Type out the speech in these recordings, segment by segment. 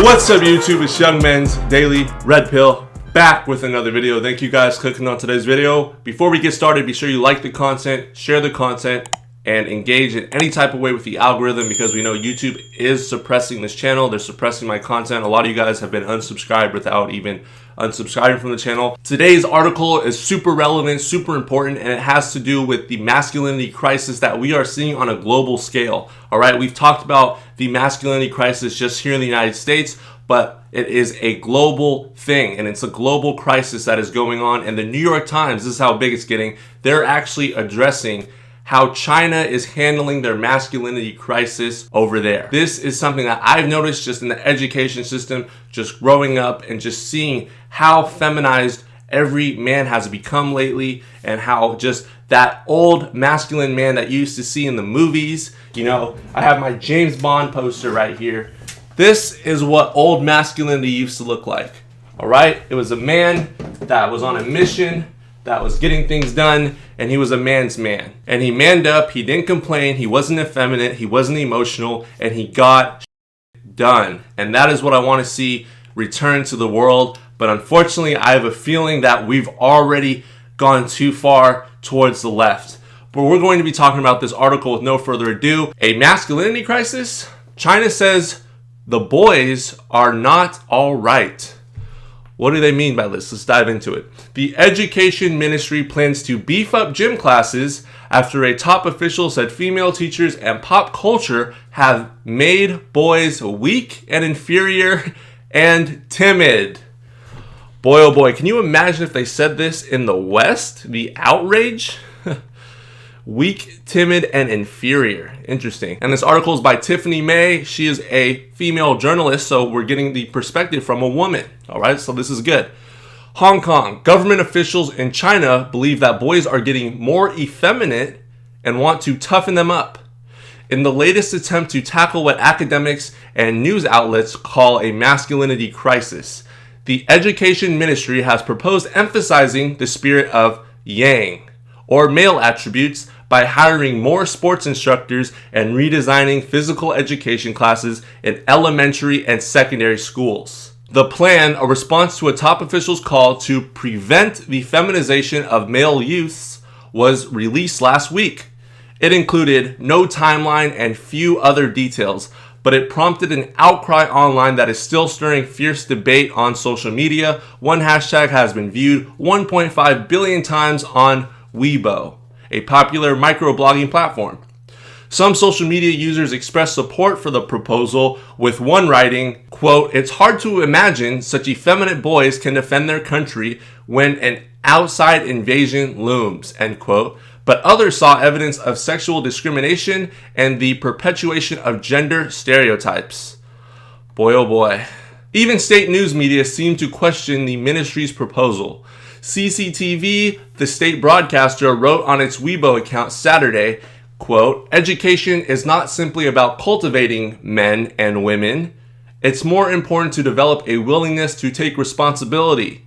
What's up YouTube, it's Young Men's Daily Red Pill, back with another video. Thank you guys for clicking on today's video. Before we get started, be sure you like the content, share the content, and engage in any type of way with the algorithm, because we know YouTube is suppressing this channel. They're suppressing my content. A lot of you guys have been unsubscribed without even unsubscribing from the channel. Today's article is super relevant, super important, and it has to do with the masculinity crisis that we are seeing on a global scale. All right, we've talked about the masculinity crisis just here in the United States, but it is a global thing, and it's a global crisis that is going on. And the New York Times, this is how big it's getting, they're actually addressing how China is handling their masculinity crisis over there. This is something that I've noticed just in the education system, just growing up and just seeing how feminized every man has become lately, and how just that old masculine man that you used to see in the movies. You know, I have my James Bond poster right here. This is what old masculinity used to look like. All right, it was a man that was on a mission, that was getting things done, and he was a man's man. And he manned up, he didn't complain, he wasn't effeminate, he wasn't emotional, and he got done. And that is what I want to see return to the world. But unfortunately, I have a feeling that we've already gone too far towards the left. But we're going to be talking about this article with no further ado. A masculinity crisis? China says the boys are not all right. What do they mean by this? Let's dive into it. The education ministry plans to beef up gym classes after a top official said female teachers and pop culture have made boys weak and inferior and timid. Boy, oh boy, can you imagine if they said this in the West? The outrage? Weak, timid, and inferior. Interesting. And this article is by Tiffany May. She is a female journalist, so we're getting the perspective from a woman. All right, so this is good. Hong Kong. Government officials in China believe that boys are getting more effeminate and want to toughen them up. In the latest attempt to tackle what academics and news outlets call a masculinity crisis, the education ministry has proposed emphasizing the spirit of yang, or male attributes, by hiring more sports instructors and redesigning physical education classes in elementary and secondary schools. The plan, a response to a top official's call to prevent the feminization of male youths, was released last week. It included no timeline and few other details, but it prompted an outcry online that is still stirring fierce debate on social media. One hashtag has been viewed 1.5 billion times on Weibo, a popular microblogging platform. Some social media users expressed support for the proposal, with one writing, quote, "It's hard to imagine such effeminate boys can defend their country when an outside invasion looms," end quote. But others saw evidence of sexual discrimination and the perpetuation of gender stereotypes. Boy, oh boy. Even state news media seemed to question the ministry's proposal. CCTV, the state broadcaster, wrote on its Weibo account Saturday, quote, "Education is not simply about cultivating men and women. It's more important to develop a willingness to take responsibility.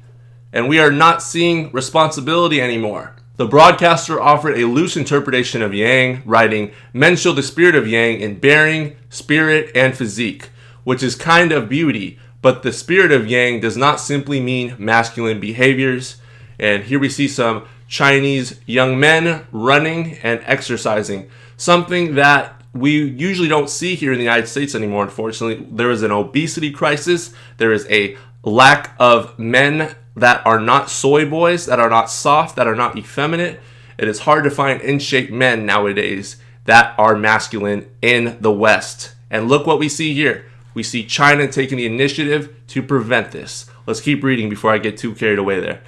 And we are not seeing responsibility anymore." The broadcaster offered a loose interpretation of yang, writing, "Men show the spirit of yang in bearing, spirit, and physique, which is kind of beauty, but the spirit of yang does not simply mean masculine behaviors." And here we see some Chinese young men running and exercising, something that we usually don't see here in the United States anymore, unfortunately. There is an obesity crisis. There is a lack of men that are not soy boys, that are not soft, that are not effeminate. It is hard to find in-shape men nowadays that are masculine in the West. And look what we see here. We see China taking the initiative to prevent this. Let's keep reading before I get too carried away there.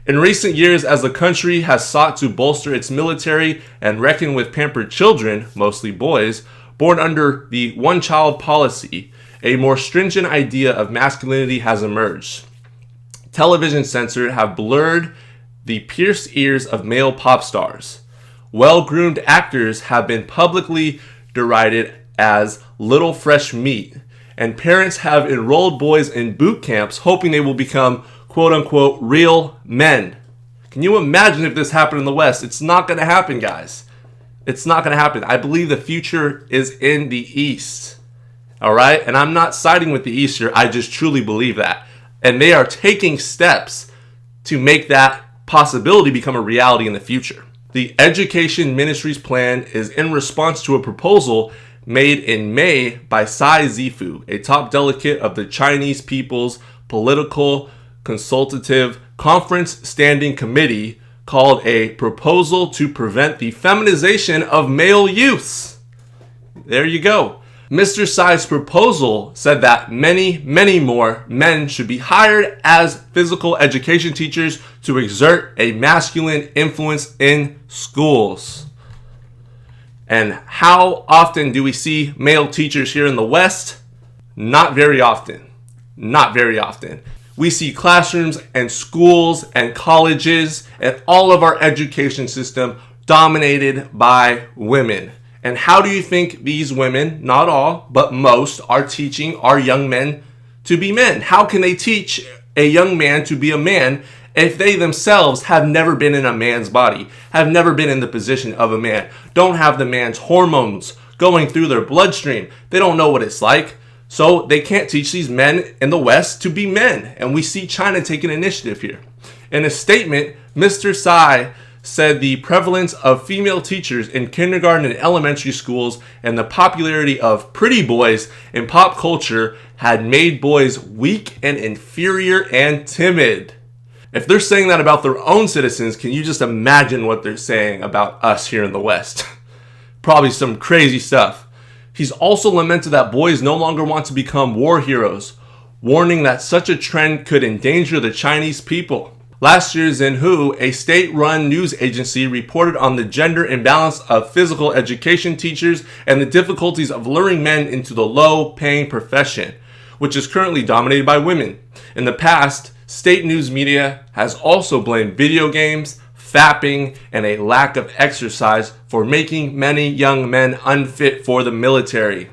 In recent years, as the country has sought to bolster its military and reckon with pampered children, mostly boys, born under the one-child policy, a more stringent idea of masculinity has emerged. Television censors have blurred the pierced ears of male pop stars. Well-groomed actors have been publicly derided as little fresh meat, and parents have enrolled boys in boot camps hoping they will become quote-unquote real men. Can you imagine if this happened in the West? It's not going to happen, guys. It's not going to happen. I believe the future is in the East. All right. And I'm not siding with the East here. I just truly believe that. And they are taking steps to make that possibility become a reality in the future. The Education Ministry's plan is in response to a proposal made in May by Tsai Zifu, a top delegate of the Chinese People's Political Consultative Conference Standing Committee, called a proposal to prevent the feminization of male youths. There you go. Mr. Tsai's proposal said that many more men should be hired as physical education teachers to exert a masculine influence in schools. And how often do we see male teachers here in the West? Not very often. Not very often. We see classrooms and schools and colleges and all of our education system dominated by women. And how do you think these women, not all, but most, are teaching our young men to be men? How can they teach a young man to be a man if they themselves have never been in a man's body, have never been in the position of a man, don't have the man's hormones going through their bloodstream? They don't know what it's like. So they can't teach these men in the West to be men. And we see China take an initiative here. In a statement, Mr. Tsai said the prevalence of female teachers in kindergarten and elementary schools and the popularity of pretty boys in pop culture had made boys weak and inferior and timid. If they're saying that about their own citizens, can you just imagine what they're saying about us here in the West? Probably some crazy stuff. He's also lamented that boys no longer want to become war heroes, warning that such a trend could endanger the Chinese people. Last year, Xinhu, a state-run news agency, reported on the gender imbalance of physical education teachers and the difficulties of luring men into the low-paying profession, which is currently dominated by women. In the past, state news media has also blamed video games, fapping, and a lack of exercise for making many young men unfit for the military.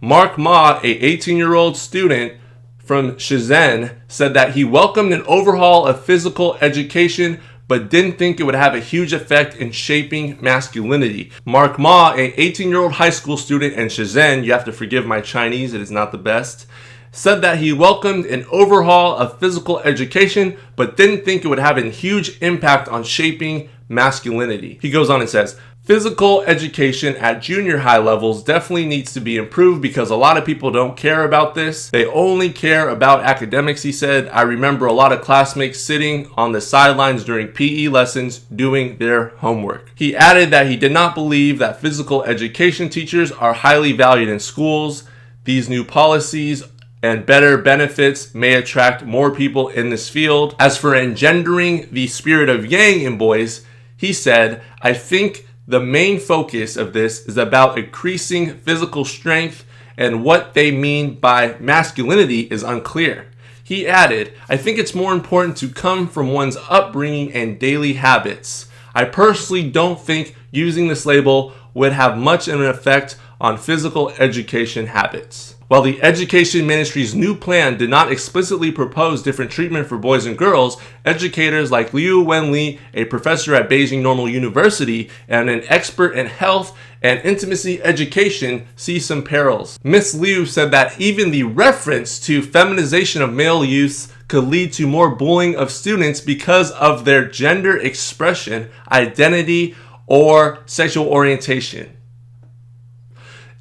Mark Ma, a 18-year-old student from Shenzhen, said that he welcomed an overhaul of physical education but didn't think it would have a huge effect in shaping masculinity. Mark Ma, a 18-year-old high school student in Shenzhen, you have to forgive my Chinese, it is not the best, said that he welcomed an overhaul of physical education, but didn't think it would have a huge impact on shaping masculinity. He goes on and says, physical education at junior high levels definitely needs to be improved because a lot of people don't care about this. They only care about academics, he said. I remember a lot of classmates sitting on the sidelines during PE lessons doing their homework. He added that he did not believe that physical education teachers are highly valued in schools. These new policies and better benefits may attract more people in this field. As for engendering the spirit of yang in boys, he said, I think the main focus of this is about increasing physical strength, and what they mean by masculinity is unclear. He added, I think it's more important to come from one's upbringing and daily habits. I personally don't think using this label would have much of an effect on physical education habits. While the Education Ministry's new plan did not explicitly propose different treatment for boys and girls, educators like Liu Wenli, a professor at Beijing Normal University and an expert in health and intimacy education, see some perils. Ms. Liu said that even the reference to feminization of male youths could lead to more bullying of students because of their gender expression, identity, or sexual orientation.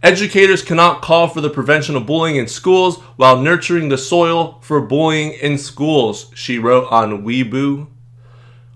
Educators cannot call for the prevention of bullying in schools while nurturing the soil for bullying in schools, she wrote on Weibo.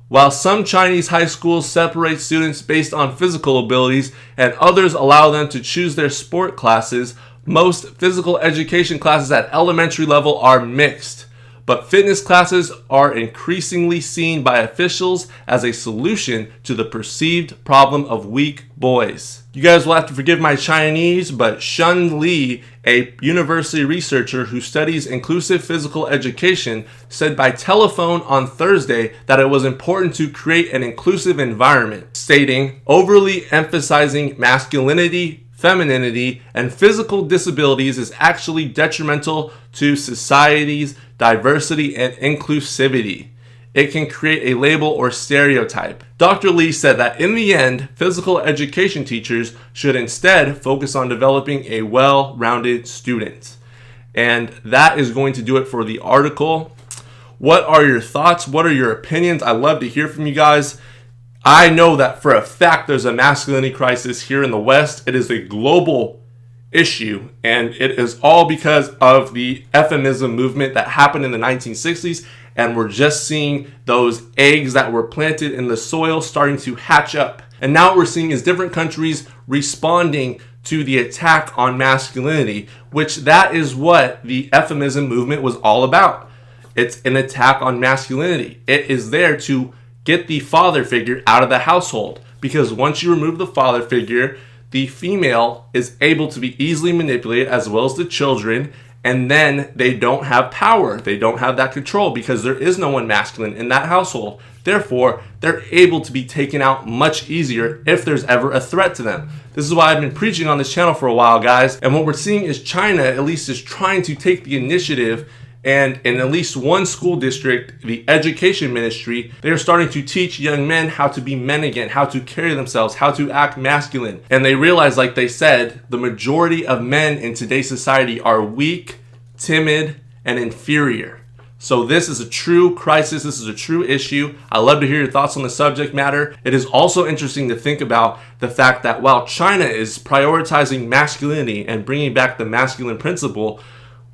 While some Chinese high schools separate students based on physical abilities and others allow them to choose their sport classes, most physical education classes at elementary level are mixed. But fitness classes are increasingly seen by officials as a solution to the perceived problem of weak boys. You guys will have to forgive my Chinese, but Shun Li, a university researcher who studies inclusive physical education, said by telephone on Thursday that it was important to create an inclusive environment, stating, overly emphasizing masculinity, femininity, and physical disabilities is actually detrimental to society's diversity and inclusivity. it can create a label or stereotype. Dr. Lee said that in the end, physical education teachers should instead focus on developing a well-rounded student. And that is going to do it for the article. What are your thoughts? What are your opinions? I love to hear from you guys. I know that for a fact there's a masculinity crisis here in the West. It is a global issue, and it is all because of the feminism movement that happened in the 1960s, and we're just seeing those eggs that were planted in the soil starting to hatch up. And now what we're seeing is different countries responding to the attack on masculinity, which that is what the feminism movement was all about. It's an attack on masculinity. It is there to get the father figure out of the household, because once you remove the father figure, the female is able to be easily manipulated, as well as the children, and then they don't have power. They don't have that control because there is no one masculine in that household. Therefore, they're able to be taken out much easier if there's ever a threat to them. This is why I've been preaching on this channel for a while, guys. And what we're seeing is China, at least, is trying to take the initiative. And in at least one school district, the education ministry, they are starting to teach young men how to be men again, how to carry themselves, how to act masculine. And they realize, like they said, the majority of men in today's society are weak, timid, and inferior. So this is a true crisis. This is a true issue. I love to hear your thoughts on the subject matter. It is also interesting to think about the fact that while China is prioritizing masculinity and bringing back the masculine principle,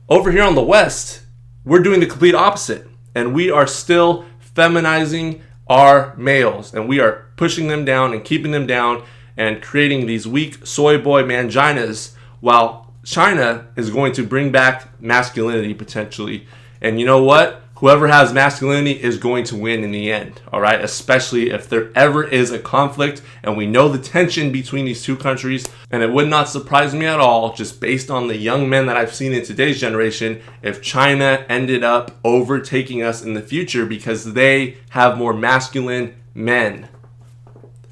over here on the West, we're doing the complete opposite, and we are still feminizing our males, and we are pushing them down and keeping them down and creating these weak soy boy manginas, while China is going to bring back masculinity potentially. And you know what? Whoever has masculinity is going to win in the end, all right? Especially if there ever is a conflict, and we know the tension between these two countries. And it would not surprise me at all, just based on the young men that I've seen in today's generation, if China ended up overtaking us in the future because they have more masculine men.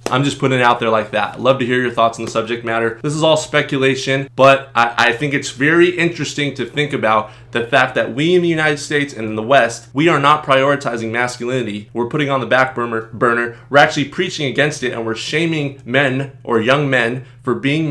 I'm just putting it out there like that. I'd love to hear your thoughts on the subject matter. This is all speculation, but I think it's very interesting to think about the fact that we in the United States and in the West, we are not prioritizing masculinity. We're putting on the back burner. We're actually preaching against it, and we're shaming men or young men, for being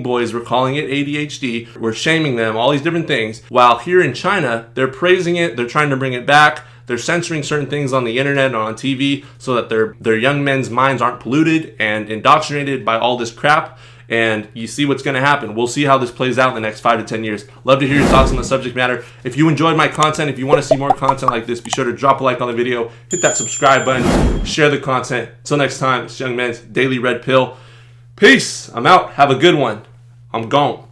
boys. We're calling it ADHD. We're shaming them, all these different things. While here in China, they're praising it. They're trying to bring it back. They're censoring certain things on the internet and on TV so that their young men's minds aren't polluted and indoctrinated by all this crap. And you see what's going to happen. We'll see how this plays out in the next 5 to 10 years. Love to hear your thoughts on the subject matter. If you enjoyed my content, if you want to see more content like this, be sure to drop a like on the video, hit that subscribe button, share the content. Until next time, it's Young Men's Daily Red Pill. Peace. I'm out. Have a good one. I'm gone.